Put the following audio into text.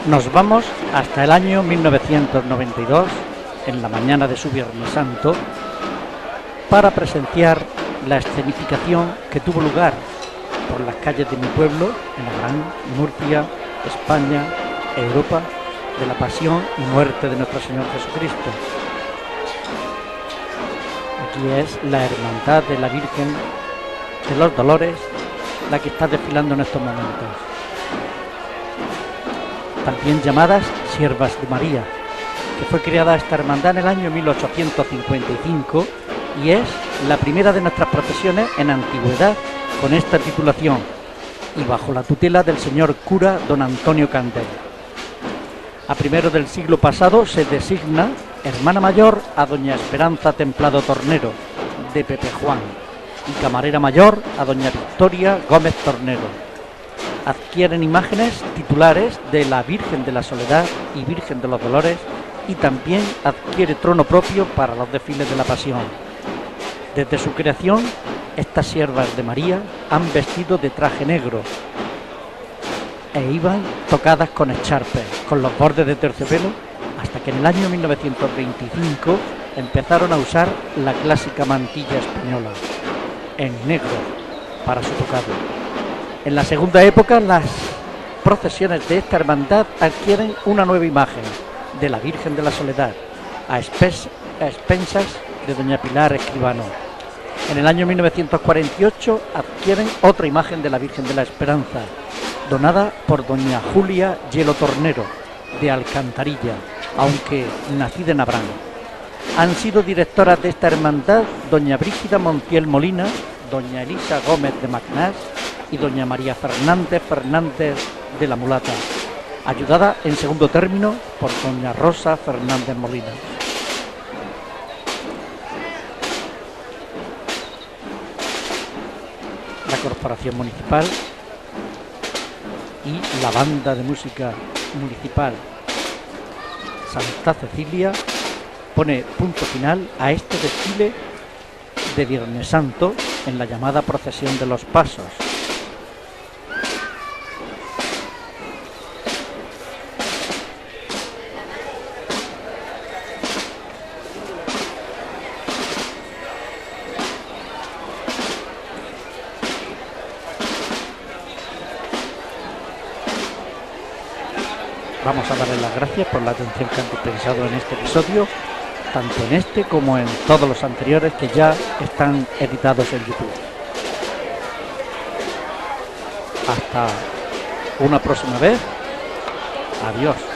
Nos vamos hasta el año 1992, en la mañana de su Viernes Santo, para presenciar la escenificación que tuvo lugar por las calles de mi pueblo, en la Gran Murcia, España, Europa, de la pasión y muerte de nuestro Señor Jesucristo. Aquí es la Hermandad de la Virgen de los Dolores, la que está desfilando en estos momentos. También llamadas Siervas de María, que fue creada esta hermandad en el año 1855 y es la primera de nuestras procesiones en antigüedad con esta titulación y bajo la tutela del señor cura don Antonio Candel. A primeros del siglo pasado se designa hermana mayor a doña Esperanza Templado Tornero, de Pepe Juan, y camarera mayor a doña Victoria Gómez Tornero. Adquieren imágenes titulares de la Virgen de la Soledad y Virgen de los Dolores y también adquiere trono propio para los desfiles de la Pasión. Desde su creación, estas siervas de María han vestido de traje negro e iban tocadas con echarpes, con los bordes de terciopelo, hasta que en el año 1925 empezaron a usar la clásica mantilla española, en negro, para su tocado. En la segunda época, las procesiones de esta hermandad adquieren una nueva imagen de la Virgen de la Soledad, a expensas de doña Pilar Escribano. En el año 1948 adquieren otra imagen de la Virgen de la Esperanza, donada por doña Julia Hielo Tornero, de Alcantarilla, aunque nacida en Abrán. Han sido directoras de esta hermandad doña Brígida Montiel Molina, doña Elisa Gómez de Macnás y doña María Fernández de la Mulata, ayudada en segundo término por doña Rosa Fernández Molina. La Corporación Municipal y la Banda de Música Municipal Santa Cecilia pone punto final a este desfile de Viernes Santo en la llamada Procesión de los Pasos. Vamos a darles las gracias por la atención que han dispensado en este episodio, tanto en este como en todos los anteriores que ya están editados en YouTube. Hasta una próxima vez. Adiós.